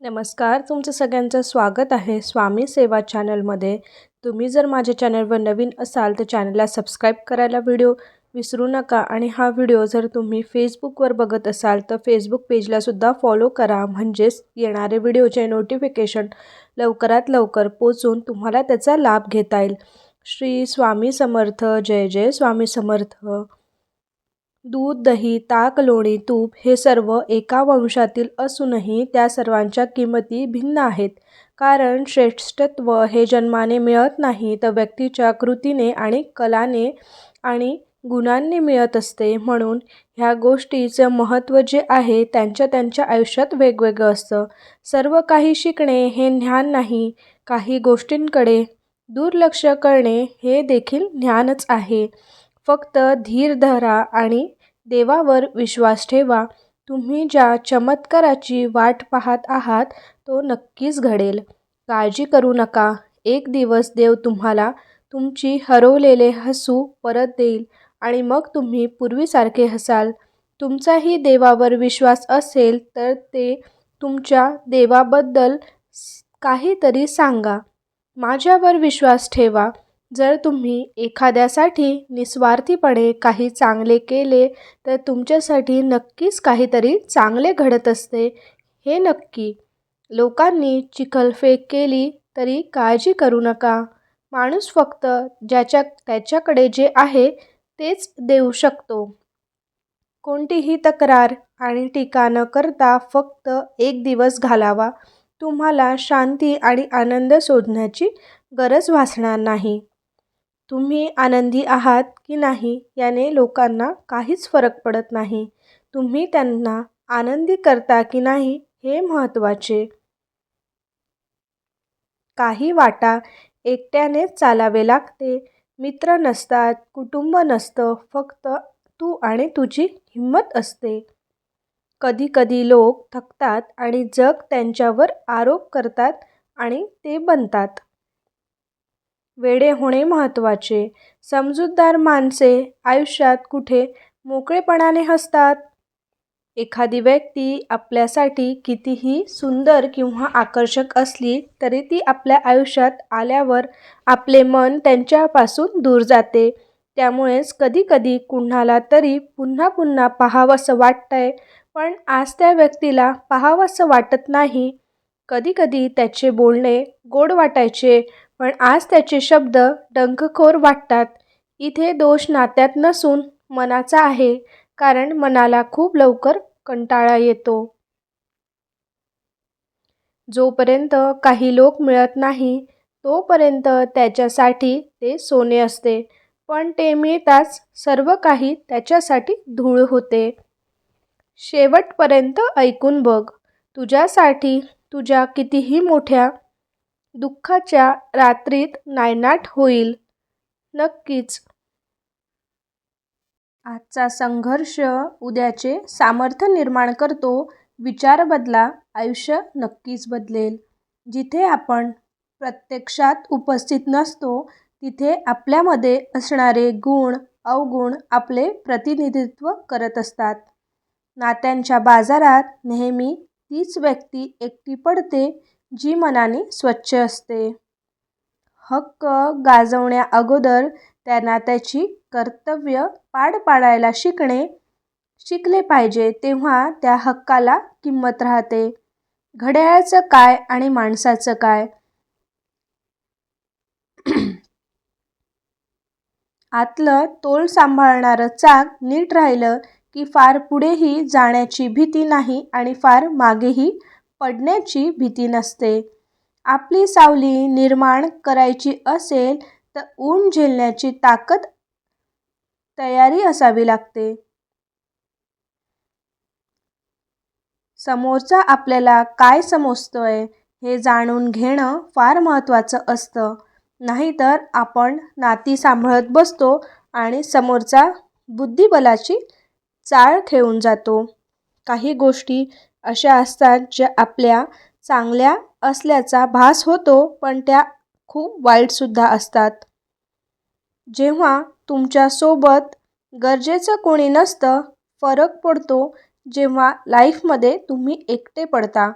नमस्कार, तुमचं सगळ्यांचं स्वागत आहे स्वामी सेवा चॅनलमध्ये. तुम्ही जर माझ्या चॅनलवर नवीन असाल तर चॅनलला सबस्क्राईब करायला विसरू नका आणि हा व्हिडिओ जर तुम्ही फेसबुकवर बघत असाल तर फेसबुक पेजलासुद्धा फॉलो करा, म्हणजेच येणारे व्हिडिओचे नोटिफिकेशन लवकरात लवकर पोचून तुम्हाला त्याचा लाभ घेता येईल. श्री स्वामी समर्थ. जय जय स्वामी समर्थ. दूध, दही, ताक, लोणी, तूप हे सर्व एका वंशातील असूनही त्या सर्वांच्या किंमती भिन्न आहेत. कारण श्रेष्ठत्व हे जन्माने मिळत नाही, तर व्यक्तीच्या कृतीने आणि कलाने आणि गुणांनी मिळत असते. म्हणून ह्या गोष्टीचं महत्त्व जे आहे त्यांच्या आयुष्यात वेगवेगळं असतं. सर्व काही शिकणे हे ज्ञान नाही, काही गोष्टींकडे दुर्लक्ष करणे हे देखील ज्ञानच आहे. फक्त धीर धरा आणि देवावर विश्वास ठेवा. तुम्ही ज्या चमत्काराची वाट पाहत आहात तो नक्कीच घडेल. काळजी करू नका. एक दिवस देव तुम्हाला तुमची हरवलेले हसू परत देईल आणि मग तुम्ही पूर्वीसारखे हसाल. तुमचाही देवावर विश्वास असेल तर ते तुमच्या देवाबद्दल काहीतरी सांगा. माझ्यावर विश्वास ठेवा. जर तुम्ही एखाद्यासाठी निस्वार्थीपणे काही चांगले केले तर तुमच्यासाठी नक्कीच काहीतरी चांगले घडत असते, हे नक्की. लोकांनी चिखलफेक केली तरी काळजी करू नका. माणूस फक्त त्याच्याकडे जे आहे तेच देऊ शकतो. कोणतीही तक्रार आणि टीका न करता फक्त एक दिवस घालवा. तुम्हाला शांती आणि आनंद शोधण्याची गरज भासणार नाही. तुम्ही आनंदी आहात की नाही याने लोकांना काहीच फरक पडत नाही. तुम्ही त्यांना आनंदी करता की नाही हे महत्त्वाचे. काही वाटा एकट्यानेच चालावे लागते. मित्र नसतात, कुटुंब नसतं, फक्त तू आणि तुझी हिंमत असते. कधी कधी लोक थकतात आणि जग त्यांच्यावर आरोप करतात आणि ते बनतात. वेडे होणे महत्त्वाचे. समजूतदार माणसे आयुष्यात कुठे मोकळेपणाने हसतात. एखादी व्यक्ती आपल्यासाठी कितीही सुंदर किंवा आकर्षक असली तरी ती आपल्या आयुष्यात आल्यावर आपले मन त्यांच्यापासून दूर जाते. त्यामुळेच कधीकधी कुणाला तरी पुन्हा पुन्हा पाहावंसं वाटतंय, पण आज त्या व्यक्तीला पाहावंसं वाटत नाही. कधीकधी त्याचे बोलणे गोड वाटायचे, पण आज त्याचे शब्द डंखखोर वाटतात. इथे दोष नात्यात नसून मनाचा आहे, कारण मनाला खूप लवकर कंटाळा येतो. जोपर्यंत काही लोक मिळत नाही तोपर्यंत त्याच्यासाठी ते सोने असते, पण ते मिळताच सर्व काही त्याच्यासाठी धूळ होते. शेवटपर्यंत ऐकून बघ. तुझ्यासाठी तुझ्या कितीही मोठ्या दुःखाच्या रात्रीत नायनाट होईल. नक्कीच. आजचा संघर्ष उद्याचे सामर्थ्य निर्माण करतो. विचार बदला, आयुष्य नक्कीच बदलेल. जिथे आपण प्रत्यक्षात उपस्थित नसतो तिथे आपल्यामध्ये असणारे गुण अवगुण आपले प्रतिनिधित्व करत असतात. नात्यांच्या बाजारात नेहमी तीच व्यक्ती एकटी पडते जी मनाने स्वच्छ असते. हक्क गाजवण्या अगोदर त्या नात्याची कर्तव्य पार पाडायला शिकले पाहिजे, तेव्हा त्या हक्काला किंमत राहते. घड्याळाचं काय आणि माणसाचं काय? आतलं तोल सांभाळणारं चाक नीट राहिलं की फार पुढेही जाण्याची भीती नाही आणि फार मागेही पडण्याची भीती नसते. आपली सावली निर्माण करायची असेल तर ऊन झेलण्याची तयारी असावी लागते. समोरचा आपल्याला काय समजतोय हे जाणून घेणं फार महत्त्वाचं असतं. नाहीतर आपण नाती सांभाळत बसतो आणि समोरचा बुद्धिबलाची चाळ ठेवून जातो. काही गोष्टी अशा असतात ज्या आपल्या चांगल्या असल्याचा भास होतो, पण त्या खूप वाईटसुद्धा असतात. जेव्हा तुमच्यासोबत गरजेचं कोणी नसतं, फरक पडतो जेव्हा लाईफमध्ये तुम्ही एकटे पडता.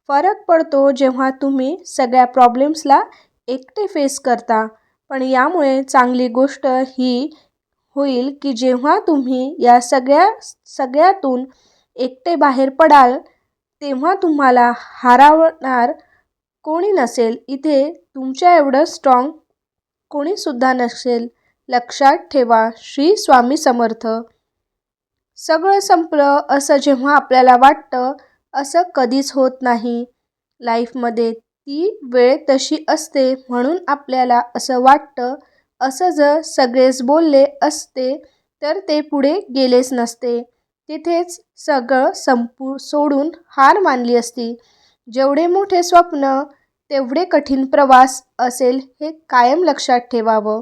फरक पडतो जेव्हा तुम्ही सगळ्या प्रॉब्लेम्सला एकटे फेस करता. पण यामुळे चांगली गोष्ट ही होईल की जेव्हा तुम्ही या सगळ्यातून एकटे बाहेर पडाल, तेव्हा तुम्हाला हरवणार कोणी नसेल. इथे तुमच्या एवढं स्ट्रॉंग कोणीसुद्धा नसेल. लक्षात ठेवा. श्री स्वामी समर्थ. सगळं संपलं असं जेव्हा आपल्याला वाटतं, असं कधीच होत नाही. लाईफमध्ये ती वेळ तशी असते म्हणून आपल्याला असं वाटतं. असं जर सगळेच बोलले असते तर ते पुढे गेलेच नसते. तिथेच सगळं सोडून हार मानली असती. जेवढे मोठे स्वप्न तेवढे कठीण प्रवास असेल हे कायम लक्षात ठेवावं.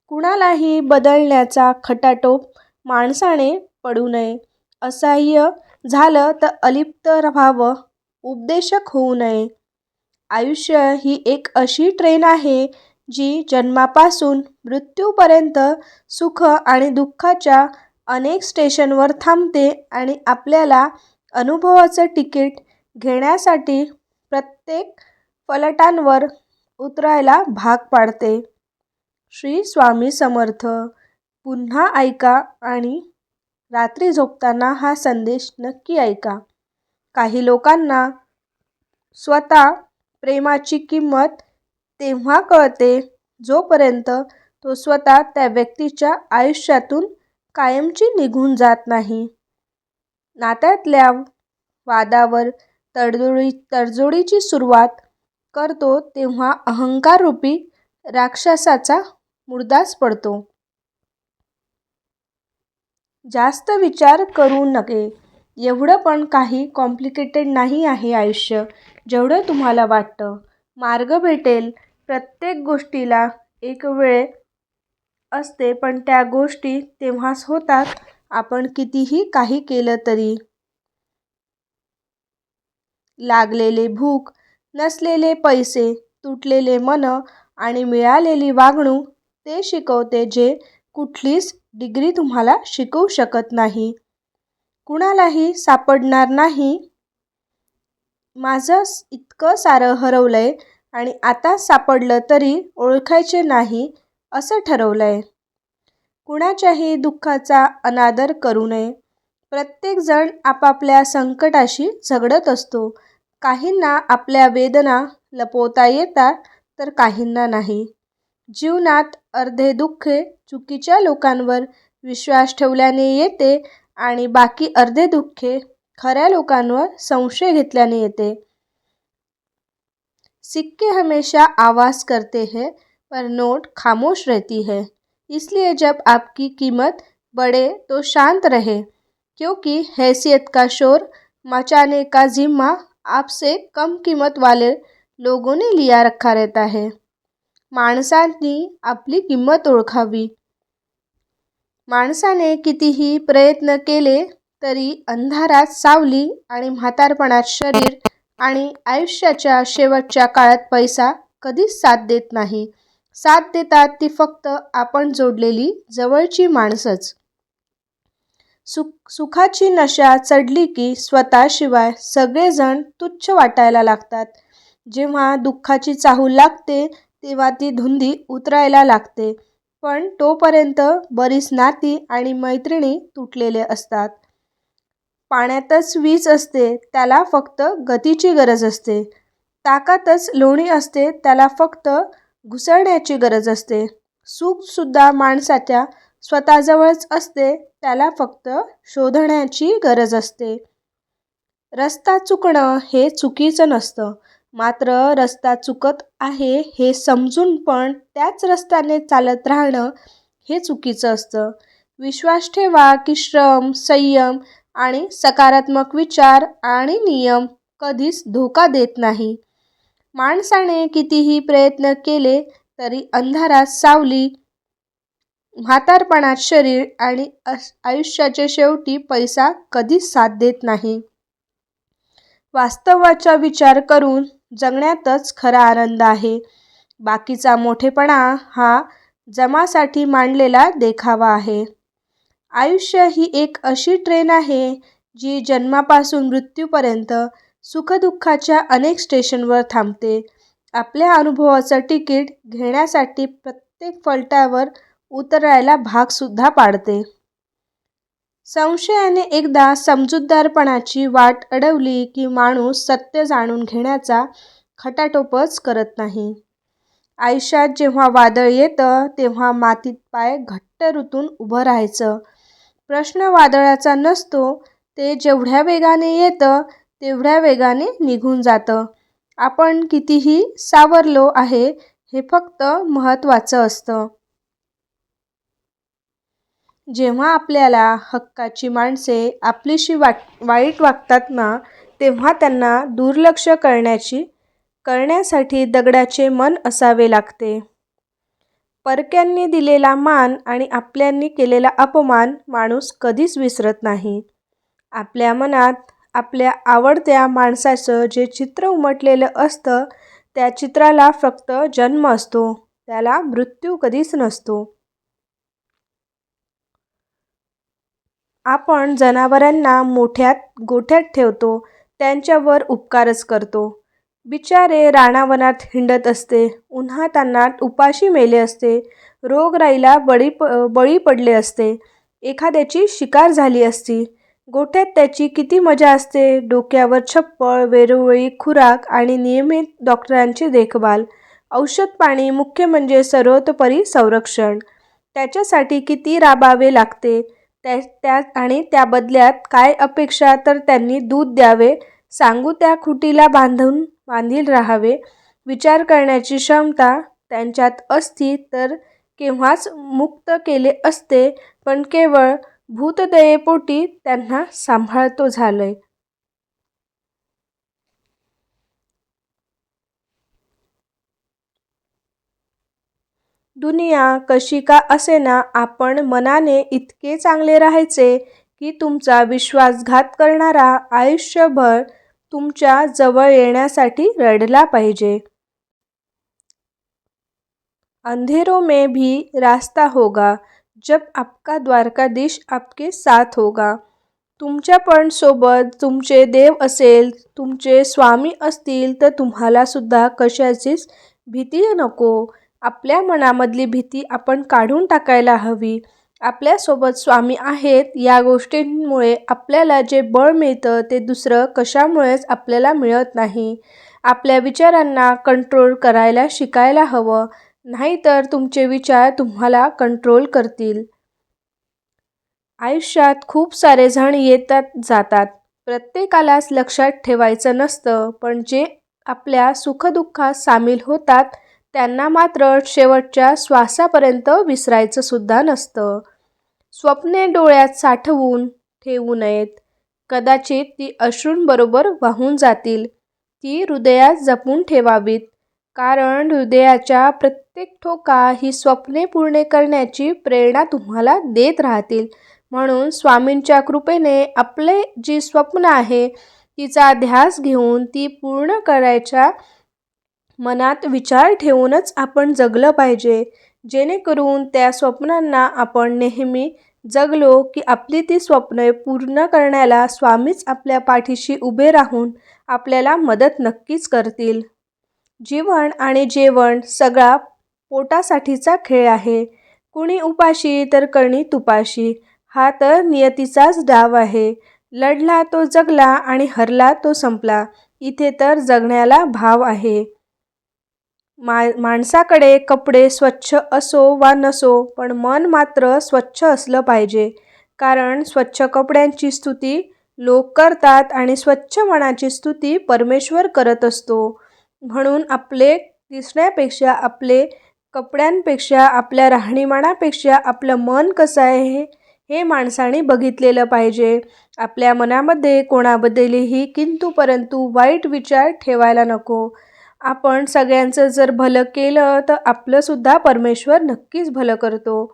कुणालाही बदलण्याचा खटाटोप माणसाने पडू नये. असह्य झालं तर अलिप्त राहावं. उपदेशक होऊ नये. आयुष्य ही एक अशी ट्रेन आहे जी जन्मापासून मृत्यूपर्यंत सुख आणि दुःखाच्या अनेक स्टेशनवर थांबते आणि आपल्याला अनुभवाचं तिकीट घेण्यासाठी प्रत्येक फलाटांवर उतरायला भाग पाडते. श्री स्वामी समर्थ. पुन्हा ऐका आणि रात्री झोपताना हा संदेश नक्की ऐका. काही लोकांना स्वतः प्रेमाची किंमत तेव्हा कळते जोपर्यंत तो स्वतः त्या व्यक्तीच्या आयुष्यातून कायमची निघून जात नाही. नात्यातल्या वादावर तडजोडीची सुरुवात करतो तेव्हा अहंकाररूपी राक्षसाचा मुर्दाच पडतो. जास्त विचार करू नये. एवढं पण काही कॉम्प्लिकेटेड नाही आहे आयुष्य जेवढं तुम्हाला वाटतं. मार्ग भेटेल. प्रत्येक गोष्टीला एक वेळ असते पण त्या गोष्टी तेव्हाच होतात आपण कितीही काही केलं तरी. लागलेले भूक, नसलेले पैसे, तुटलेले मन आणि मिळालेली वागणूक ते शिकवते जे कुठलीच डिग्री तुम्हाला शिकवू शकत नाही. कुणालाही सापडणार नाही. माझं इतकं सारं हरवलंय आणि आता सापडलं तरी ओळखायचे नाही असं ठरवलंय. कुणाच्याही दुःखाचा अनादर करू नये. प्रत्येकजण आपापल्या संकटाशी झगडत असतो. काहींना आपल्या वेदना लपवता येतात तर काहींना नाही. जीवनात अर्धे दुःखे चुकीच्या लोकांवर विश्वास ठेवल्याने येते आणि बाकी अर्धे दुःखे खऱ्या लोकांवर संशय घेतल्याने येते. सिक्के हमेशा आवाज करते हैं पर नोट खामोश रहती है. इसलिए जब आपकी कीमत बढ़े तो शांत रहे, क्योंकि हैसियत का शोर मचाने का जिम्मा आपसे कम कीमत वाले लोगों ने लिया रखा रहता है. माणसांनी आपली किंमत ओळखावी. माणसाने कितीही प्रयत्न केले तरी अंधारात सावली आणि म्हातारपणात शरीर आणि आयुष्याच्या शेवटच्या काळात पैसा कधीच साथ देत नाही. साथ देतात ती फक्त आपण जोडलेली जवळची माणसंच. सुखाची नशा चढली की स्वतःशिवाय सगळेजण तुच्छ वाटायला लागतात. जेव्हा दुःखाची चाहूल लागते तेव्हा ती धुंदी उतरायला लागते. पण तोपर्यंत बरीच नाती आणि मैत्रिणी तुटलेले असतात. पाण्यातच वीज असते त्याला फक्त गतीची गरज असते. ताकातच लोणी असते त्याला फक्त घुसळण्याची गरज असते. सुखसुद्धा माणसाच्या स्वतःजवळच असते त्याला फक्त शोधण्याची गरज असते. रस्ता चुकणं हे चुकीचं नसतं. मात्र रस्ता चुकत आहे हे समजून पण त्याच रस्त्याने चालत राहणं हे चुकीचं असतं. विश्वास ठेवा की श्रम, संयम आणि सकारात्मक विचार आणि नियम कधीच धोका देत नाही. माणसाने कितीही प्रयत्न केले तरी अंधारात सावली, म्हातारपणात शरीर आणि आयुष्याच्या शेवटी पैसा कधीच साथ देत नाही. वास्तवाचा विचार करून जगण्यातच खरा आनंद आहे. बाकीचा मोठेपणा हा जमासाठी मांडलेला देखावा आहे. आयुष्य ही एक अशी ट्रेन आहे जी जन्मापासून मृत्यूपर्यंत सुखदुःखाच्या अनेक स्टेशनवर थांबते. आपल्या अनुभवाचं तिकीट घेण्यासाठी प्रत्येक फलाटावर उतरायला भागसुद्धा पाडते. संशयाने एकदा समजूतदारपणाची वाट अडवली की माणूस सत्य जाणून घेण्याचा खटाटोपच करत नाही. आयुष्यात जेव्हा वादळ येतं तेव्हा मातीत पाय घट्ट रुतून उभं राहायचं. प्रश्न वादळाचा नसतो, ते जेवढ्या वेगाने येतं तेवढ्या वेगाने निघून जातं. आपण कितीही सावरलो आहे हे फक्त महत्त्वाचं असतं. जेव्हा आपल्याला हक्काची माणसे आपलीशी वाईट वागतात ना, तेव्हा त्यांना दुर्लक्ष करण्यासाठी दगडाचे मन असावे लागते. परक्यांनी दिलेला मान आणि आपल्यांनी केलेला अपमान माणूस कधीच विसरत नाही. आपल्या मनात आपल्या आवडत्या माणसाचं जे चित्र उमटलेलं असतं, त्या चित्राला फक्त जन्म असतो, त्याला मृत्यू कधीच नसतो. आपण जनावरांना मोठ्या गोठ्यात ठेवतो, त्यांच्यावर उपकारच करतो. बिचारे रानावनात हिंडत असते, उन्हातान्हात उपाशी मेले असते, रोगराईला बळी पडले असते, एखाद्याची शिकार झाली असती. गोठ्यात त्याची किती मजा असते. डोक्यावर छप्पर, वेळोवेळी खुराक आणि नियमित डॉक्टरांची देखभाल, औषधपाणी, मुख्य म्हणजे सर्वतोपरी संरक्षण. त्याच्यासाठी किती राबावे लागते आणि त्या बदल्यात काय अपेक्षा, तर त्यांनी दूध द्यावे, सांगू त्या खुटीला बांधील राहावे. विचार करण्याची क्षमता त्यांच्यात असती तर केव्हाच मुक्त केले असते, पण केवळ भूतदयेपोटी त्यांना सांभाळतो झालंय. दुनिया कशी का असेना, आपण मनाने इतके चांगले राहायचे की तुमचा विश्वासघात करणारा आयुष्यभर तुमच्या जवळ येण्यासाठी रडला पाहिजे. अंधेरों में भी रास्ता होगा, जब आपका द्वारकाधीश आपके साथ होगा. तुमच्या पण सोबत तुमचे देव असेल, तुमचे स्वामी असतील तर तुम्हाला सुद्धा कशाचीच भीती नको. आपल्या मनामधली भीती आपण काढून टाकायला हवी. आपल्यासोबत स्वामी आहेत या गोष्टींमुळे आपल्याला जे बळ मिळतं ते दुसरं कशामुळेच आपल्याला मिळत नाही. आपल्या विचारांना कंट्रोल करायला शिकायला हवं, नाहीतर तुमचे विचार तुम्हाला कंट्रोल करतील. आयुष्यात खूप सारे जण येतात जातात, प्रत्येकालाच लक्षात ठेवायचं नसतं, पण जे आपल्या सुखदुःखात सामील होतात त्यांना मात्र शेवटच्या श्वासापर्यंत विसरायचं सुद्धा नसतं. स्वप्ने डोळ्यात साठवून ठेवू नयेत. कदाचित ती अश्रूंबरोबर वाहून जातील. ती हृदयात जपून ठेवावीत, कारण हृदयाच्या प्रत्येक ठोका ही स्वप्ने पूर्ण करण्याची प्रेरणा तुम्हाला देत राहतील. म्हणून स्वामींच्या कृपेने आपले जी स्वप्न आहे तिचा ध्यास घेऊन ती पूर्ण करायच्या मनात विचार ठेवूनच आपण जगलं पाहिजे, जेणेकरून त्या स्वप्नांना आपण नेहमी जगलो की आपली ती स्वप्ने पूर्ण करण्याला स्वामीच आपल्या पाठीशी उभे राहून आपल्याला मदत नक्कीच करतील. जीवन आणि जेवण सगळा पोटासाठीचा खेळ आहे. कुणी उपाशी तर कुणी तुपाशी, हा तर नियतीचाच डाव आहे. लढला तो जगला आणि हरला तो संपला. इथे तर जगण्याला भाव आहे. माणसाकडे कपडे स्वच्छ असो वा नसो, पण मन मात्र स्वच्छ असलं पाहिजे, कारण स्वच्छ कपड्यांची स्तुती लोक करतात आणि स्वच्छ मनाची स्तुती परमेश्वर करत असतो. म्हणून आपले दिसण्यापेक्षा, आपले कपड्यांपेक्षा, आपल्या राहणीमानापेक्षा आपलं मन कसं आहे हे माणसाने बघितलेलं पाहिजे. आपल्या मनामध्ये कोणाबद्दलही किंतु परंतु वाईट विचार ठेवायला नको. आपण सगळ्यांचं जर भलं केलं तर आपलंसुद्धा परमेश्वर नक्कीच भलं करतो.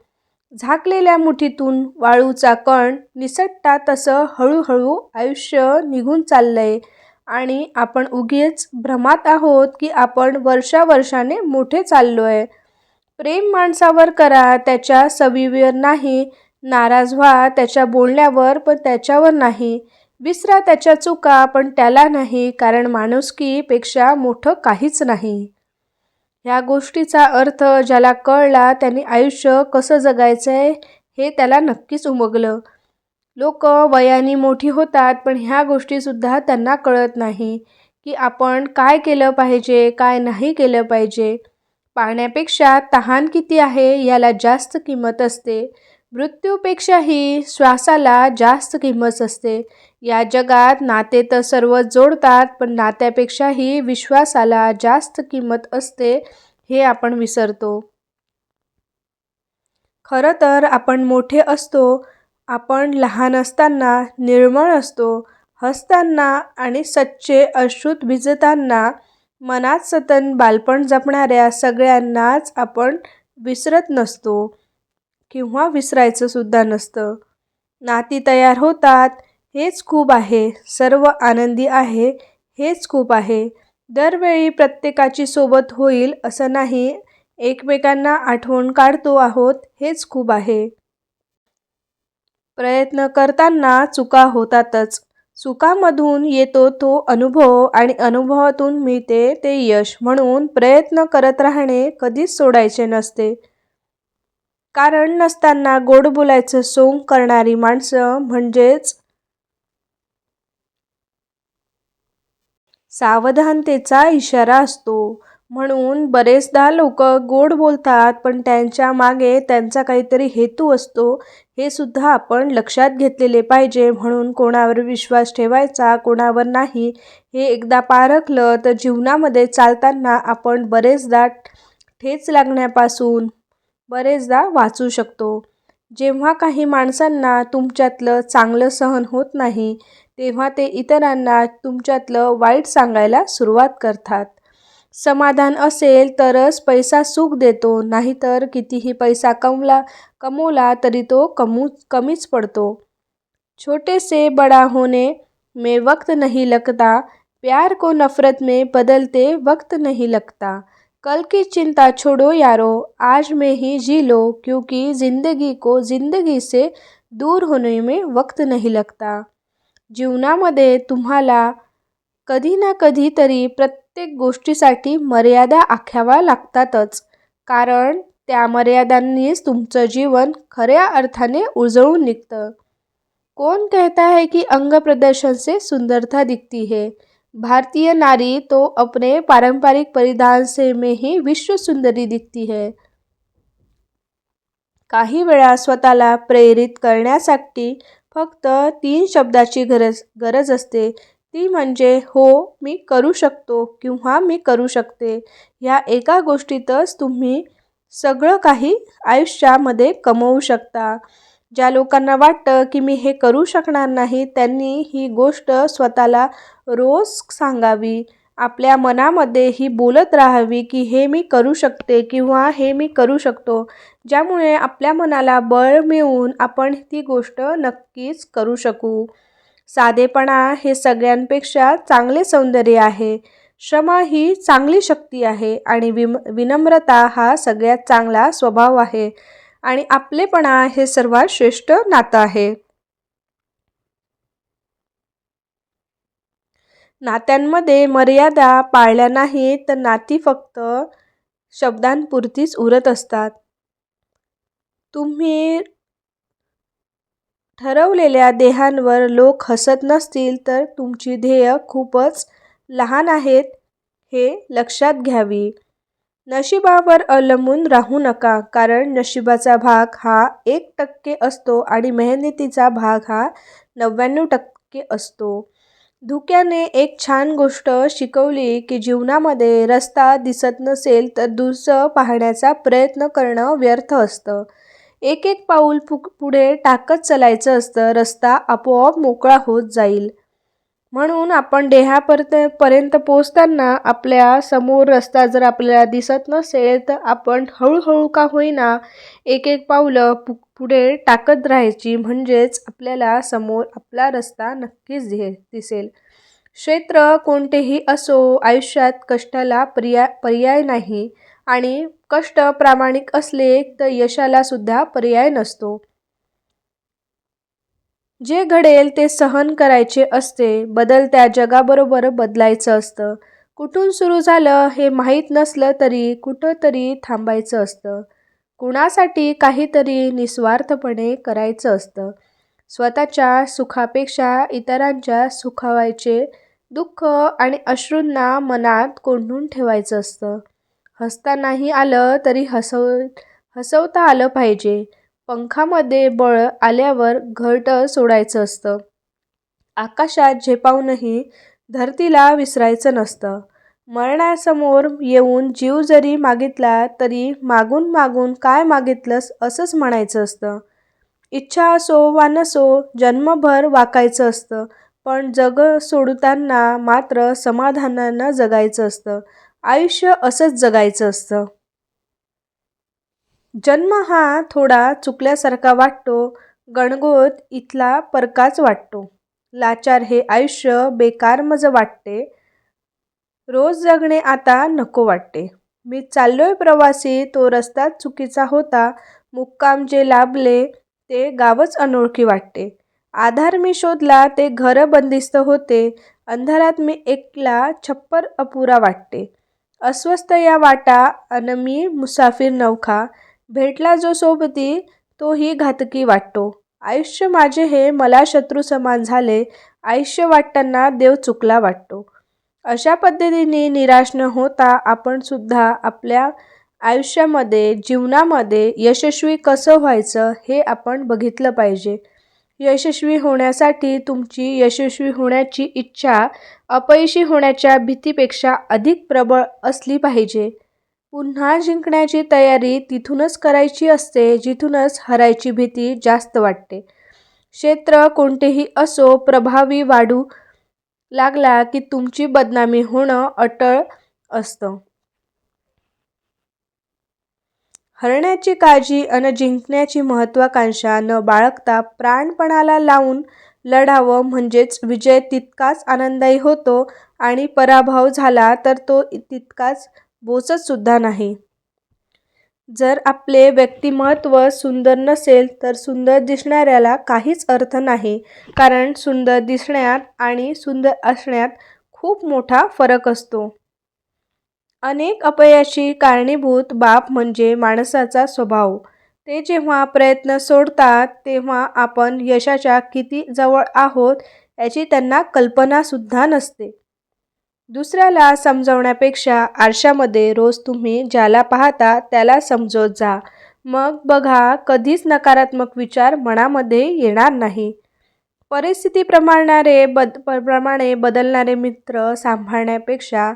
झाकलेल्या मुठीतून वाळूचा कण निसटता तसं हळूहळू आयुष्य निघून चाललंय आणि आपण उगीच भ्रमात आहोत की आपण वर्षावर्षाने मोठे चाललोय. प्रेम माणसावर करा, त्याच्या सवयीवर नाही. नाराज व्हा त्याच्या बोलण्यावर, पण त्याच्यावर नाही. विसरा त्याच्या चुका, पण त्याला नाही, कारण माणुसकीपेक्षा मोठं काहीच नाही. ह्या गोष्टीचा अर्थ ज्याला कळला त्यांनी आयुष्य कसं जगायचंय हे त्याला नक्कीच उमगलं. लोक वयाने मोठी होतात, पण ह्या गोष्टीसुद्धा त्यांना कळत नाही की आपण काय केलं पाहिजे, काय नाही केलं पाहिजे. पाण्यापेक्षा तहान किती आहे याला जास्त किंमत असते. मृत्यूपेक्षाही श्वासाला जास्त किंमत असते. या जगात नाते तर सर्व जोडतात, पण नात्यापेक्षाही विश्वासाला जास्त किंमत असते, हे आपण विसरतो. खरं तर आपण मोठे असतो, आपण लहान असताना निर्मळ असतो, हसताना आणि सच्चे अश्रूत भिजताना मनात सतत बालपण जपणाऱ्या सगळ्यांनाच आपण विसरत नसतो किंवा विसरायचं सुद्धा नसतं. नाती तयार होतात हेच खूप आहे, सर्व आनंदी आहे हेच खूप आहे. दरवेळी प्रत्येकाची सोबत होईल असं नाही, एकमेकांना आठवण काढतो आहोत हेच खूप आहे. प्रयत्न करताना चुका होतातच. चुकांमधून येतो तो अनुभव आणि अनुभवातून मिळते ते यश. म्हणून प्रयत्न करत राहणे कधीच सोडायचे नसते. कारण नसताना गोड बोलायचं सोंग करणारी माणसं म्हणजेच सावधानतेचा इशारा असतो. म्हणून बरेचदा लोक गोड बोलतात, पण त्यांच्या मागे त्यांचा काहीतरी हेतू असतो, हे सुद्धा आपण लक्षात घेतलेले पाहिजे. म्हणून कोणावर विश्वास ठेवायचा, कोणावर नाही, हे एकदा पारखलं तर जीवनामध्ये चालताना आपण बरेचदा ठेच लागण्यापासून बरेचदा वाचू शकतो. जेव्हा काही माणसांना तुमच्यातलं चांगलं सहन होत नाही, तेव्हा ते इतरांना तुमच्यातलं वाईट सांगायला सुरुवात करतात. समाधान असेल तरच पैसा सुख देतो, नाहीतर कितीही पैसा कमवला तरी तो कमीच पडतो. छोटे से बड़ा होने में वक्त नहीं लगता, प्यार को नफरत में बदलते वक्त नहीं लगता. कल की चिंता छोड़ो यारो, आज में ही जी लो, क्योंकि जिंदगी को जिंदगी से दूर होने में वक्त नहीं लगता. जीवनामध्ये तुम्हाला कधी ना कधी तरी प्रत्येक गोष्टीसाठी मर्यादा आखाव्या लागतातच, कारण त्या मर्यादांनीच तुमचं जीवन खऱ्या अर्थाने उजळून निघतं. कौन कहता है कि अंग प्रदर्शन से सुंदरता दिखती है? भारतीय नारी तो अपने पारंपरिक परिधान से में ही विश्व सुंदरी दिखती है. काही वेळा स्वतःला प्रेरित करण्यासाठी फक्त 3 शब्दाची गरज असते, ती म्हणजे हो मी करू शकतो किंवा मी करू शकते. ह्या एका गोष्टीतच तुम्ही सगळं काही आयुष्यामध्ये कमवू शकता. ज्या लोकांना वाटतं की मी हे करू शकणार नाही, त्यांनी ही गोष्ट स्वतःला रोज सांगावी. आपल्या मनामध्ये ही बोलत राहावी की हे मी करू शकते किंवा हे मी करू शकतो. ज्यामुळे आपल्या मनाला बळ मिळून आपण ती गोष्ट नक्कीच करू शकू. साधेपणा हे सगळ्यांपेक्षा चांगले सौंदर्य आहे. क्षमा ही चांगली शक्ती आहे आणि विनम्रता हा सगळ्यात चांगला स्वभाव आहे आणि आपलेपणा हे सर्वात श्रेष्ठ नातं आहे. नात्यांमध्ये मर्यादा पाळल्या नाहीत तर नाती फक्त शब्दांपुरतीच उरत असतात. तुम्ही ठरवलेल्या ध्येयांवर लोक हसत नसतील तर तुमची ध्येय खूपच लहान आहेत हे लक्षात घ्यावी. नशिबावर अवलंबून राहू नका, कारण नशिबाचा भाग हा 1% असतो आणि मेहनतीचा भाग हा 99% असतो. धुक्याने एक छान गोष्ट शिकवली की जीवनामध्ये रस्ता दिसत नसेल तर दूरचं पाहण्याचा प्रयत्न करणं व्यर्थ असतं. एक एक पाऊल पुढे टाकत चालायचं असतं, रस्ता आपोआप मोकळा होत जाईल. म्हणून आपण ध्येयापर्यंत पोहोचताना आपल्या समोर रस्ता जर आपल्याला दिसत नसेल तर आपण हळूहळू का होईना एक एक पावलं पुढे टाकत राहायची, म्हणजेच आपल्याला समोर आपला रस्ता नक्कीच दिसेल. क्षेत्र कोणतेही असो, आयुष्यात कष्टाला पर्याय नाही आणि कष्ट प्रामाणिक असले तर यशाला सुद्धा पर्याय नसतो. जे घडेल ते सहन करायचे असते. बदलत्या जगाबरोबर बदलायचं असतं. कुठून सुरू झालं हे माहीत नसलं तरी कुठंतरी थांबायचं असतं. कुणासाठी काहीतरी निस्वार्थपणे करायचं असतं. स्वतःच्या सुखापेक्षा इतरांच्या सुखावायचे दुःख आणि अश्रूंना मनात कोंडून ठेवायचं असतं. हसता नाही आलं तरी हसवता आलं पाहिजे. पंखामध्ये बळ आल्यावर घरटं सोडायचं असतं. आकाशात झेपावूनही धरतीला विसरायचं नसतं. मरणासमोर येऊन जीव जरी मागितला तरी मागून मागून काय मागितलंस असंच म्हणायचं असतं. इच्छा असो वा नसो जन्मभर वाकायचं असतं. पण जग सोडताना मात्र समाधानानं जगायचं असतं. आयुष्य असंच जगायचं असतं. जन्म हा थोडा चुकल्यासारखा वाटतो. गणगोत इथला परकाच वाटतो. लाचार हे आयुष्य बेकारमज वाटते. रोज जगणे आता नको वाटते. मी चाललोय प्रवासी, तो रस्ता चुकीचा होता. मुक्काम जे लाभले ते गावच अनोळखी वाटते. आधार मी शोधला ते घर बंदिस्त होते. अंधारात मी एकला छप्पर अपुरा वाटते. अस्वस्थ या वाटा अन मी मुसाफिर नौखा. भेटला जो सोबती तोही घातकी वाटतो. आयुष्य माझे हे मला शत्रू समान झाले. आयुष्य वाटताना देव चुकला वाटतो. अशा पद्धतीने निराश न होता आपण सुद्धा आपल्या आयुष्यामध्ये जीवनामध्ये यशस्वी कसं व्हायचं हे आपण बघितलं पाहिजे. यशस्वी होण्यासाठी तुमची यशस्वी होण्याची इच्छा अपयशी होण्याच्या भीतीपेक्षा अधिक प्रबळ असली पाहिजे. पुन्हा जिंकण्याची तयारी तिथूनच करायची असते जिथूनच हरायची भीती जास्त वाटते. क्षेत्र कोणतेही असो, प्रभावी वाढू लागला की तुमची बदनामी होणं अटळ असतं. हरण्याची काळजी अन जिंकण्याची महत्त्वाकांक्षा न बाळगता प्राणपणाला लावून लढावं म्हणजेच विजय तितकाच आनंददायी होतो आणि पराभव झाला तर तो तितकाच बोचत सुद्धा नाही. जर आपले व्यक्तिमत्व सुंदर नसेल तर सुंदर दिसणाऱ्याला काहीच अर्थ नाही. कारण सुंदर दिसण्यात आणि सुंदर असण्यात खूप मोठा फरक असतो. अनेक अपयशी कारणीभूत बाब म्हणजे माणसाचा स्वभाव. ते जेव्हा प्रयत्न सोडतात तेव्हा आपण यशाच्या किती जवळ आहोत याची त्यांना कल्पनासुद्धा नसते. दुसऱ्याला समजवण्यापेक्षा आरशामध्ये रोज तुम्ही ज्याला पाहता त्याला समजवत जा. मग बघा कधीच नकारात्मक विचार मनामध्ये येणार नाही. प्रमाणे बदलणारे मित्र सांभाळण्यापेक्षा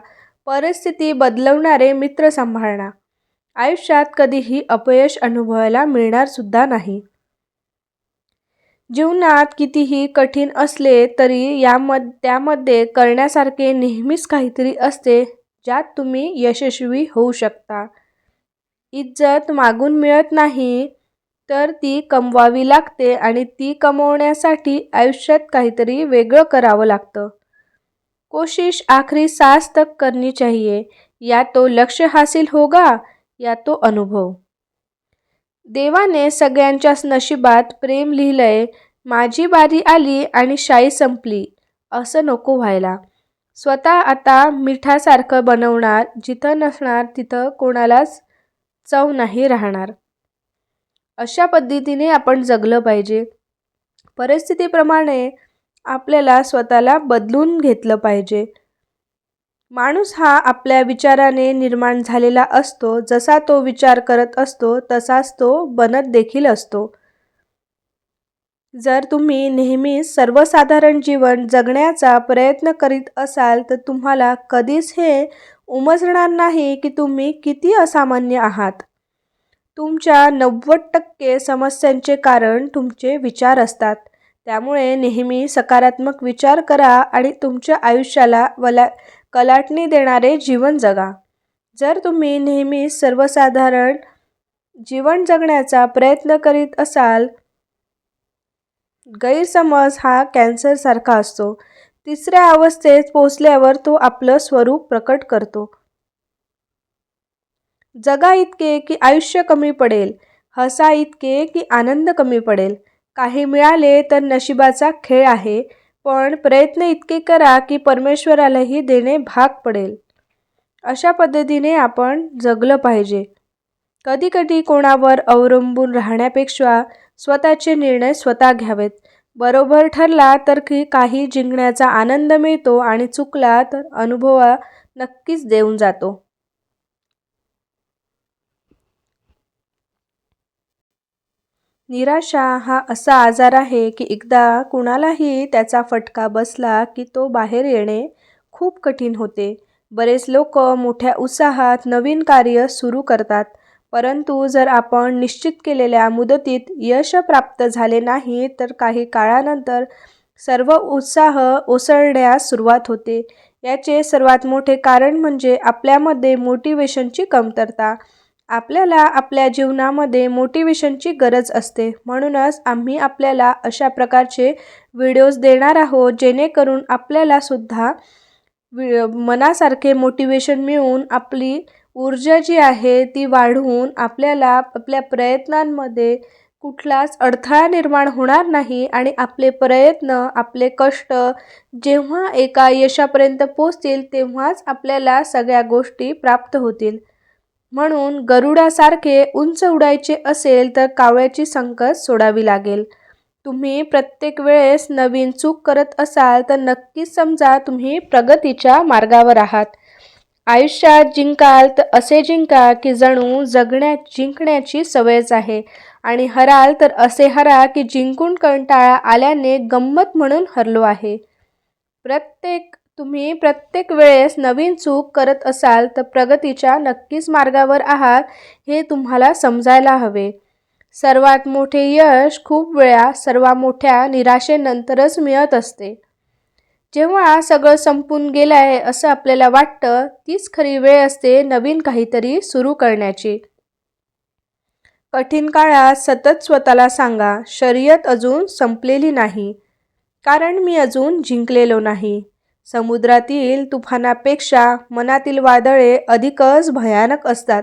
परिस्थिती बदलवणारे मित्र सांभाळा. आयुष्यात कधीही अपयश अनुभवायला मिळणार सुद्धा नाही. जीवनात कितीही कठीण असले तरी त्यामध्ये करण्यासारखे नेहमीच काहीतरी असते ज्यात तुम्ही यशस्वी होऊ शकता. इज्जत मागून मिळत नाही तर ती कमवावी लागते आणि ती कमवण्यासाठी आयुष्यात काहीतरी वेगळं करावं लागतं. कोशिश आखरी सांस तक करनी चाहिए. या तो लक्ष्य हासिल होगा या तो अनुभव. देवाने सगळ्यांच्याच नशिबात प्रेम लिहिलंय. माझी बारी आली आणि शाई संपली असं नको व्हायला. स्वतः आता मिठासारखं बनवणार. जिथं नसणार तिथं कोणालाच चव नाही राहणार. अशा पद्धतीने आपण जगलं पाहिजे. परिस्थितीप्रमाणे आपल्याला स्वतःला बदलून घेतलं पाहिजे. माणूस हा आपल्या विचाराने निर्माण झालेला असतो. जसा तो विचार करत असतो तसाच तो बनत देखील असतो. जर तुम्ही नेहमीच सर्वसाधारण जीवन जगण्याचा प्रयत्न करीत असाल तर तुम्हाला कधीच हे उमजणार नाही की तुम्ही किती असामान्य आहात. तुमच्या 90% समस्यांचे कारण तुमचे विचार असतात. त्यामुळे नेहमी सकारात्मक विचार करा आणि तुमच्या आयुष्याला कलाटणी देणारे जीवन जगा. जर तुम्ही नेहमीच सर्वसाधारण जीवन जगण्याचा प्रयत्न करीत असाल, गैरसमज हा कॅन्सरसारखा असतो. तिसऱ्या अवस्थेत पोचल्यावर तो आपलं स्वरूप प्रकट करतो. जगा इतके की आयुष्य कमी पडेल. हसा इतके की आनंद कमी पडेल. काही मिळाले तर नशिबाचा खेळ आहे, पण प्रयत्न इतके करा की परमेश्वरालाही देणे भाग पडेल. अशा पद्धतीने आपण जगलं पाहिजे. कधीकधी कोणावर अवलंबून राहण्यापेक्षा स्वतःचे निर्णय स्वतः घ्यावेत. बरोबर ठरला तर काही जिंकण्याचा आनंद मिळतो आणि चुकला तर अनुभव नक्कीच देऊन जातो. निराशा हा असा आजार आहे की एकदा कुणालाही त्याचा फटका बसला की तो बाहेर येणे खूप कठीण होते. बरेच लोक मोठ्या उत्साहात नवीन कार्य सुरू करतात, परंतु जर आपण निश्चित केलेल्या मुदतीत यश प्राप्त झाले नाही तर काही काळानंतर सर्व उत्साह ओसरण्यास सुरुवात होते. याचे सर्वात मोठे कारण म्हणजे आपल्यामध्ये मोटिवेशनची कमतरता. आपल्याला आपल्या जीवनामध्ये मोटिवेशनची गरज असते, म्हणूनच आम्ही आपल्याला अशा प्रकारचे व्हिडिओज देणार आहोत जेणेकरून आपल्याला सुद्धा मनासारखे मोटिवेशन मिळून आपली ऊर्जा जी आहे ती वाढवून आपल्याला आपल्या प्रयत्नांमध्ये कुठलाच अडथळा निर्माण होणार नाही आणि आपले प्रयत्न, आपले कष्ट जेव्हा एका यशापर्यंत पोचतील तेव्हाच आपल्याला सगळ्या गोष्टी प्राप्त होतील. म्हणून गरुडासारखे उंच उडायचे असेल तर कावळ्याची संकट सोडावी लागेल. तुम्ही प्रत्येक वेळेस नवीन चूक करत असाल तर नक्कीच समजा तुम्ही प्रगतीच्या मार्गावर आहात. आयुष्यात जिंकाल तर असे जिंका की जणू जिंकण्याची सवयच आहे आणि हराल तर असे हरा की जिंकून कंटाळा आल्याने गंमत म्हणून हरलो आहे. तुम्ही प्रत्येक वेळेस नवीन चूक करत असाल तर प्रगतीच्या नक्कीच मार्गावर आहात हे तुम्हाला समजायला हवे. सर्वात मोठे यश खूप वेळा सर्वात मोठ्या निराशेनंतरच मिळत असते. जेव्हा सगळं संपून गेलं आहे असं आपल्याला वाटतं, तीच खरी वेळ असते नवीन काहीतरी सुरू करण्याची. कठीण काळात सतत स्वतःला सांगा, शर्यत अजून संपलेली नाही, कारण मी अजून जिंकलेलो नाही. समुद्रातील तुफानापेक्षा मनातील वादळे अधिकच भयानक असतात.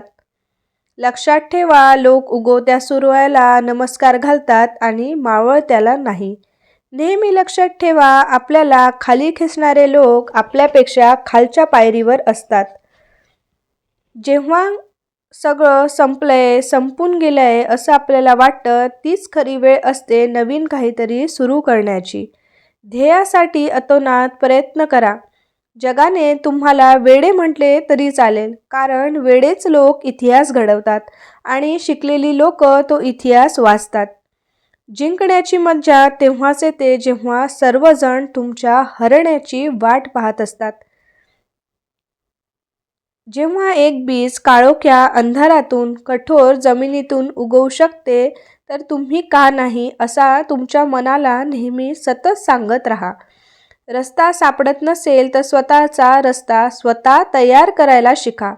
लक्षात ठेवा, लोक उगवत्या सूर्याला नमस्कार घालतात आणि मावळत्याला नाही. नेहमी लक्षात ठेवा, आपल्याला खाली खेचणारे लोक आपल्यापेक्षा खालच्या पायरीवर असतात. जेव्हा सगळं संपून गेलंय असं आपल्याला वाटतं, तीच खरी वेळ असते नवीन काहीतरी सुरू करण्याची. ध्येयासाठी अतोनात प्रयत्न करा. जगाने तुम्हाला वेडे म्हटले तरी चालेल, कारण वेडेच लोक इतिहास घडवतात आणि शिकलेली लोक तो इतिहास वाचतात. जिंकण्याची मज्जा तेव्हाच येते जेव्हा सर्वजण तुमच्या हरण्याची वाट पाहत असतात. जेव्हा एक बीज काळोख्या अंधारातून कठोर जमिनीतून उगवू शकते तर तुम्ही का नाही असा तुमच्या मनाला नेहमी सतत सांगत राहा. रस्ता सापडत नसेल तर स्वतःचा रस्ता स्वतः तयार करायला शिका.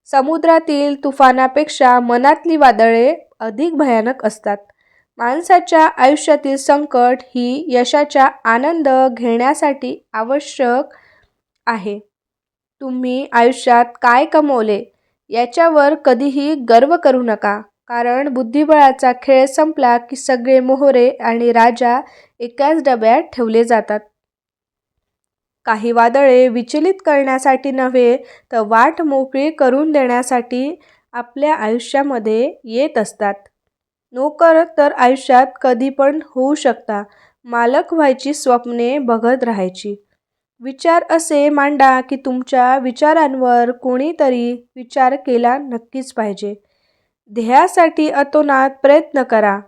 समुद्रातील तुफानापेक्षा मनातली वादळे अधिक भयानक असतात. माणसाच्या आयुष्यातील संकट ही यशाचा आनंद घेण्यासाठी आवश्यक आहे. तुम्ही आयुष्यात काय कमवले याच्यावर कधीही गर्व करू नका, कारण बुद्धिबळाचा खेळ संपला की सगळे मोहरे आणि राजा एकाच डब्यात ठेवले जातात. काही वादळे विचलित करण्यासाठी नव्हे तर वाट मोकळी करून देण्यासाठी आपल्या आयुष्यामध्ये येत असतात. नोकर तर आयुष्यात कधी पण होऊ शकता. मालक व्हायची स्वप्ने बघत राहायची. विचार असे मांडा की तुमच्या विचारांवर कोणीतरी विचार केला नक्कीच पाहिजे. ध्येयासाठी अतोनात प्रयत्न करा.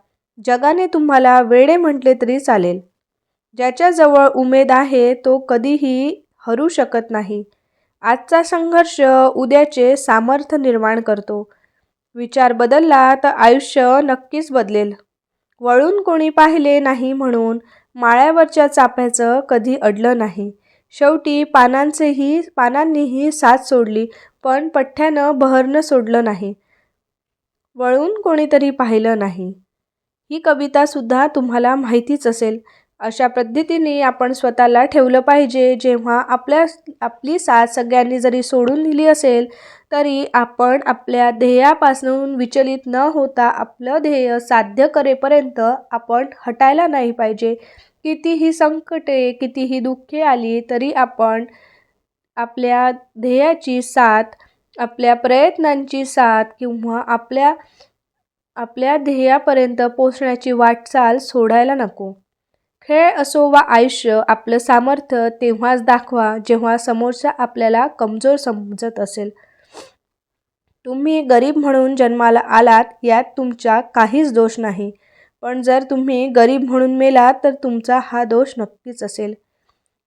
जगाने तुम्हाला वेडे म्हटले तरी चालेल. ज्याच्याजवळ उमेद आहे तो कधीही हरू शकत नाही. आजचा संघर्ष उद्याचे सामर्थ्य निर्माण करतो. विचार बदलला तर आयुष्य नक्कीच बदलेल. वळून कोणी पाहिले नाही म्हणून माळ्यावरच्या चाफ्याचं कधी अडलं नाही. शेवटी पानांनीही साथ सोडली, पण पठ्ठ्यानं बहरणं सोडलं नाही. वळून कोणीतरी पाहिलं नाही. ही कविता सुद्धा तुम्हाला माहितीच असेल. अशा पद्धतीने आपण स्वतःला ठेवलं पाहिजे. जेव्हा आपली साथ सगळ्यांनी जरी सोडून दिली असेल तरी आपण आपल्या ध्येयापासून विचलित न होता आपलं ध्येय साध्य करेपर्यंत आपण हटायला नाही पाहिजे. कितीही संकटे, कितीही दुःखे आली तरी आपण आपल्या ध्येयाची साथ, आपल्या प्रयत्नांची साथ किंवा आपल्या ध्येयापर्यंत पोहोचण्याची वाटचाल सोडायला नको. खेळ असो वा आयुष्य, आपलं सामर्थ्य तेव्हाच दाखवा जेव्हा समोरचा आपल्याला कमजोर समजत असेल. तुम्ही गरीब म्हणून जन्माला आलात यात तुमचा काहीच दोष नाही, पण जर तुम्ही गरीब म्हणून मेलात तर तुमचा हा दोष नक्कीच असेल.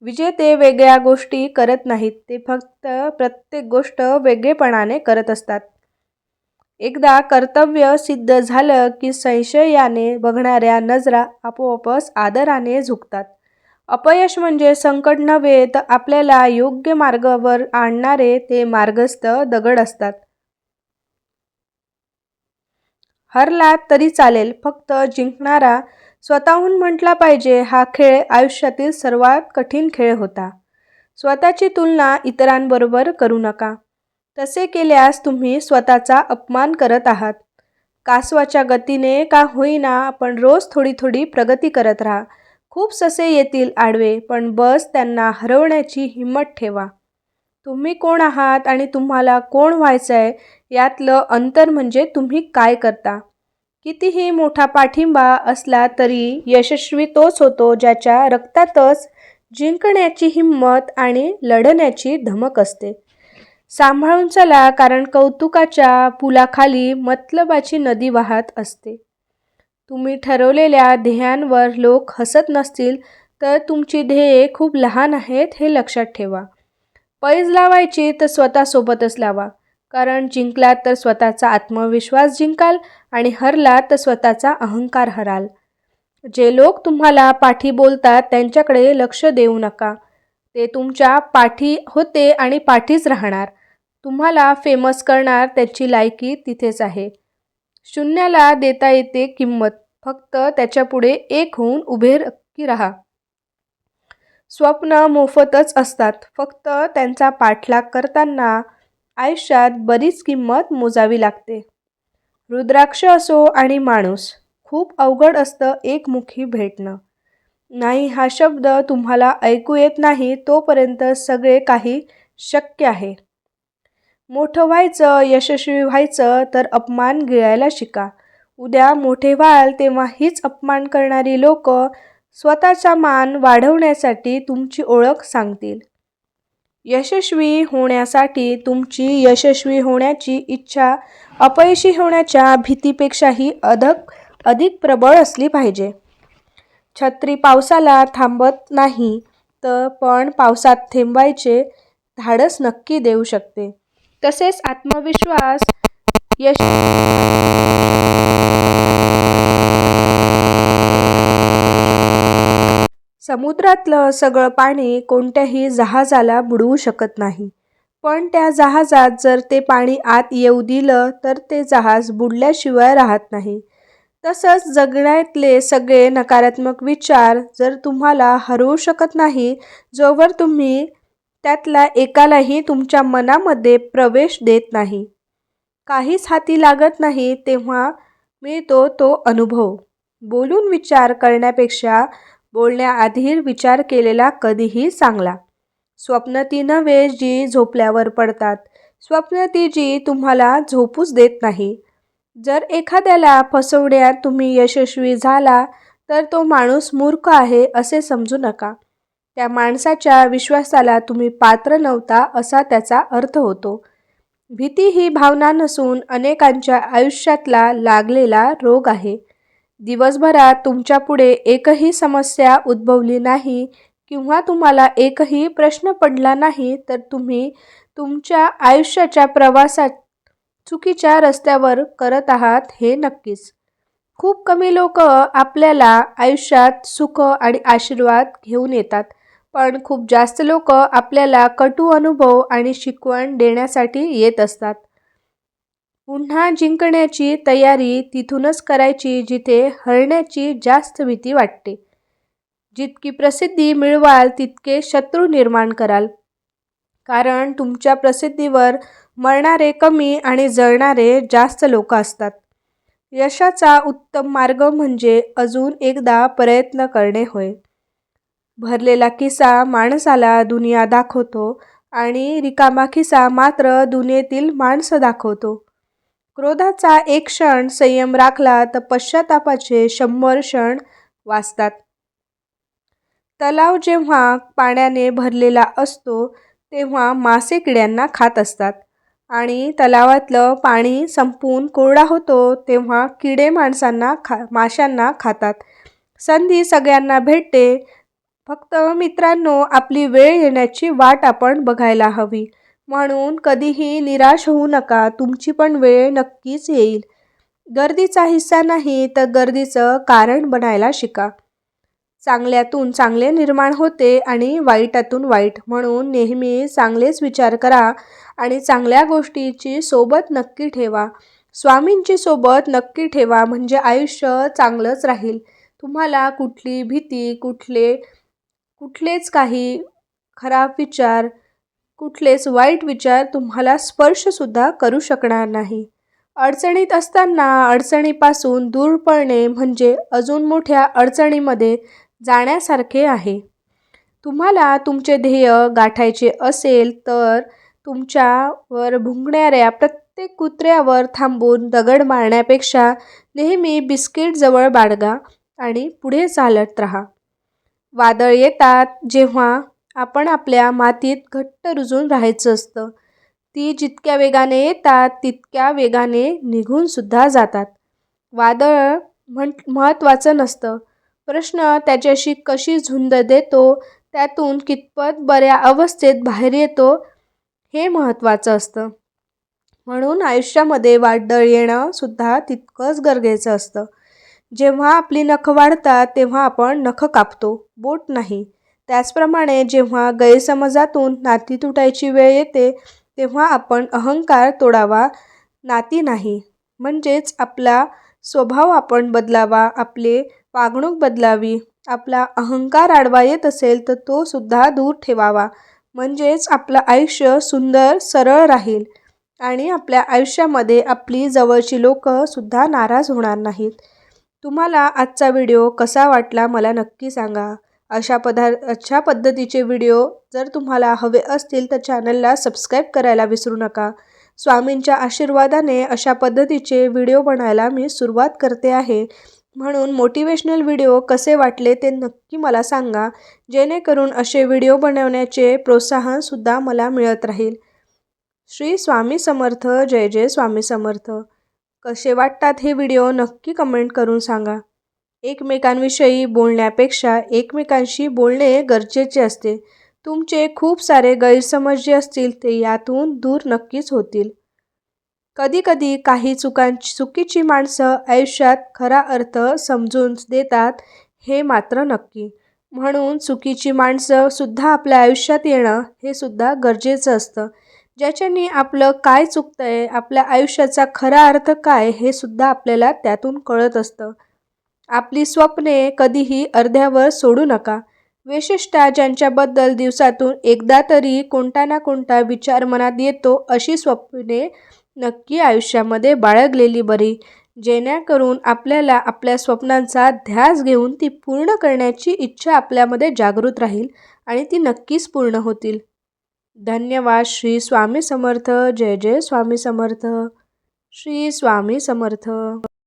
विजेते वेगळ्या गोष्टी करत नाहीत, ते फक्त प्रत्येक गोष्ट वेगळेपणाने करत असतात. एकदा कर्तव्य सिद्ध झालं की संशयाने बघणाऱ्या नजरा आपोआपच आदराने झुकतात. अपयश म्हणजे संकट नव्हे तर आपल्याला योग्य मार्गावर आणणारे ते मार्गस्थ दगड असतात. हरलात तरी चालेल, फक्त जिंकणारा स्वतःहून म्हटला पाहिजे, हा खेळ आयुष्यातील सर्वात कठीण खेळ होता. स्वतःची तुलना इतरांबरोबर करू नका. तसे केल्यास तुम्ही स्वतःचा अपमान करत आहात. कासवाच्या गतीने का होईना आपण रोज थोडी थोडी प्रगती करत राहा. खूप ससे येतील आडवे, पण बस त्यांना हरवण्याची हिंमत ठेवा. तुम्ही कोण आहात आणि तुम्हाला कोण व्हायचं आहे यातलं अंतर म्हणजे तुम्ही काय करता. कितीही मोठा पाठिंबा असला तरी यशस्वी तोच होतो ज्याच्या रक्तातच जिंकण्याची हिंमत आणि लढण्याची धमक असते. सांभाळून चला, कारण कौतुकाच्या पुलाखाली मतलबाची नदी वाहत असते. तुम्ही ठरवलेल्या ध्येयांवर लोक हसत नसतील तर तुमची ध्येये खूप लहान आहेत हे लक्षात ठेवा. पैज लावायची तर स्वतःसोबतच लावा, कारण जिंकलात तर स्वतःचा आत्मविश्वास जिंकाल आणि हरलात तर स्वतःचा अहंकार हराल. जे लोक तुम्हाला पाठी बोलतात त्यांच्याकडे लक्ष देऊ नका. ते तुमच्या पाठी होते आणि पाठीच राहणार. तुम्हाला फेमस करणार त्याची लायकी तिथेच आहे. शून्याला देता येते किंमत, फक्त त्याच्यापुढे एक होऊन उभे राहा. स्वप्न मोफतच असतात, फक्त त्यांचा पाठलाग करताना आयुष्यात बरीच किंमत मोजावी लागते. रुद्राक्ष असो आणि माणूस, खूप अवघड असतं एकमुखी भेटणं. नाही हा शब्द तुम्हाला ऐकू येत नाही तोपर्यंत सगळे काही शक्य आहे. मोठं व्हायचं, यशस्वी व्हायचं तर अपमान गिळायला शिका. उद्या मोठे व्हाल तेव्हा हीच अपमान करणारी लोक स्वतःचा मान वाढवण्यासाठी तुमची ओळख सांगतील. यशस्वी होण्यासाठी तुमची यशस्वी होण्याची इच्छा अपयशी होण्याच्या भीतीपेक्षाही अधिक प्रबळ असली पाहिजे. छत्री पावसाला थांबत नाही पण पावसात थांबायचे धाडस नक्की देऊ शकते. तसेच आत्मविश्वास समुद्रातलं सगळं पाणी कोणत्याही जहाजाला बुडवू शकत नाही, पण त्या जहाजात जर ते पाणी आत येऊ दिलं तर ते जहाज बुडल्याशिवाय राहत नाही. तसंच जगण्यातले सगळे नकारात्मक विचार जर तुम्हाला हरवू शकत नाही, जोवर तुम्ही त्यातला एकालाही तुमच्या मनामध्ये प्रवेश देत नाही, काहीच हाती लागत नाही, तेव्हा मिळतो तो अनुभव. बोलून विचार करण्यापेक्षा बोलण्याआधी विचार केलेला कधीही चांगला. स्वप्न ती नव्हे जी झोपल्यावर पडतात, स्वप्न ती जी तुम्हाला झोपूच देत नाही. जर एखाद्याला फसवण्यात तुम्ही यशस्वी झाला तर तो माणूस मूर्ख आहे असे समजू नका. त्या माणसाच्या विश्वासाला तुम्ही पात्र नव्हता असा त्याचा अर्थ होतो. भीती ही भावना नसून अनेकांच्या आयुष्यातला लागलेला रोग आहे. दिवसभरात तुमच्यापुढे एकही समस्या उद्भवली नाही किंवा तुम्हाला एकही प्रश्न पडला नाही तर तुम्ही तुमच्या आयुष्याच्या प्रवासात चुकीच्या रस्त्यावर करत आहात हे नक्कीच. खूप कमी लोक आपल्याला आयुष्यात सुख आणि आशीर्वाद घेऊन येतात, पण खूप जास्त लोक आपल्याला कटू अनुभव आणि शिकवण देण्यासाठी येत असतात. पुन्हा जिंकण्याची तयारी तिथूनच करायची जिथे हरण्याची जास्त भीती वाटते. जितकी प्रसिद्धी मिळवाल तितके शत्रू निर्माण कराल, कारण तुमच्या प्रसिद्धीवर मरणारे कमी आणि जळणारे जास्त लोक असतात. यशाचा उत्तम मार्ग म्हणजे अजून एकदा प्रयत्न करणे होय. भरलेला खिसा माणसाला दुनिया दाखवतो आणि रिकामा खिसा मात्र दुनियेतील माणसं दाखवतो. क्रोधाचा एक क्षण संयम राखला तर पश्चातापाचे 100 क्षण वाचतात. तलाव जेव्हा पाण्याने भरलेला असतो तेव्हा मासे किड्यांना खात असतात आणि तलावातलं पाणी संपून कोरडा होतो तेव्हा किडे माशांना खातात. संधी सगळ्यांना भेटते, फक्त मित्रांनो आपली वेळ येण्याची वाट आपण बघायला हवी. म्हणून कधीही निराश होऊ नका, तुमची पण वेळ नक्कीच येईल. गर्दीचा हिस्सा नाही तर गर्दीचं कारण बनायला शिका. चांगल्यातून चांगले निर्माण होते आणि वाईटातून वाईट, म्हणून नेहमी चांगलेच विचार करा आणि चांगल्या गोष्टीची सोबत नक्की ठेवा. स्वामींची सोबत नक्की ठेवा, म्हणजे आयुष्य चांगलंच राहील. तुम्हाला कुठली भीती, कुठलेच काही खराब विचार, कुठलेच वाईट विचार तुम्हाला स्पर्शसुद्धा करू शकणार नाही. अडचणीत असताना अडचणीपासून दूर पळणे म्हणजे अजून मोठ्या अडचणीमध्ये जाण्यासारखे आहे. तुम्हाला तुमचे ध्येय गाठायचे असेल तर तुमच्यावर भुंकणाऱ्या प्रत्येक कुत्र्यावर थांबून दगड मारण्यापेक्षा नेहमी बिस्किट जवळ बाळगा आणि पुढे चालत राहा. वादळ येतात जेव्हा आपण आपल्या मातीत घट्ट रुजून राहायचं असतं. ती जितक्या वेगाने येतात तितक्या वेगाने निघून सुद्धा जातात. वादळ महत्त्वाचं नसतं, प्रश्न त्याच्याशी कशी झुंज देतो, त्यातून कितपत बऱ्या अवस्थेत बाहेर येतो हे महत्त्वाचं असतं. म्हणून आयुष्यामध्ये वादळ येणं सुद्धा तितकंच गरजेचं असतं. जेव्हा आपली नखं वाढतात तेव्हा आपण नखं कापतो, बोट नाही. त्याचप्रमाणे जेव्हा गैरसमजातून नाती तुटायची वेळ येते तेव्हा आपण अहंकार तोडावा, नाती नाही. म्हणजेच आपला स्वभाव आपण बदलावा, आपले वागणूक बदलावी. आपला अहंकार आडवा येत असेल तर तो सुद्धा दूर ठेवावा, म्हणजेच आपलं आयुष्य सुंदर सरळ राहील आणि आपल्या आयुष्यामध्ये आपली जवळची लोक सुद्धा नाराज होणार नाहीत. तुम्हाला आजचा व्हिडिओ कसा वाटला मला नक्की सांगा. अशा पद्धतीचे व्हिडिओ जर तुम्हाला हवे असतील तर चॅनलला सबस्क्राईब करायला विसरू नका. स्वामींच्या आशीर्वादाने अशा पद्धतीचे व्हिडिओ बनायला मी सुरुवात करते आहे. म्हणून मोटिवेशनल व्हिडिओ कसे वाटले ते नक्की मला सांगा, जेणेकरून असे व्हिडिओ बनवण्याचे प्रोत्साहनसुद्धा मला मिळत राहील. श्री स्वामी समर्थ. जय जय स्वामी समर्थ. कसे वाटतात हे व्हिडिओ नक्की कमेंट करून सांगा. एकमेकांविषयी बोलण्यापेक्षा एकमेकांशी बोलणे गरजेचे असते. तुमचे खूप सारे गैरसमज जे असतील ते यातून दूर नक्कीच होतील. कधीकधी काही चुकीची माणसं आयुष्यात खरा अर्थ समजून देतात, हे मात्र नक्की. म्हणून चुकीची माणसं सुद्धा आपल्या आयुष्यात येणं हे सुद्धा गरजेचं असतं. ज्याच्याने आपलं काय चुकतंय, आपल्या आयुष्याचा खरा अर्थ काय हे सुद्धा आपल्याला त्यातून कळत असतं. आपली स्वप्ने कधीही अर्ध्यावर सोडू नका. विशेषतः ज्यांच्याबद्दल दिवसातून एकदा तरी कोणता ना कोणता विचार मनात येतो, अशी स्वप्ने नक्की आयुष्यामध्ये बाळगलेली बरी, जेणेकरून आपल्याला आपल्या स्वप्नांचा ध्यास घेऊन ती पूर्ण करण्याची इच्छा आपल्यामध्ये जागृत राहील आणि ती नक्कीच पूर्ण होतील. धन्यवाद. श्री स्वामी समर्थ. जय जय स्वामी समर्थ. श्री स्वामी समर्थ.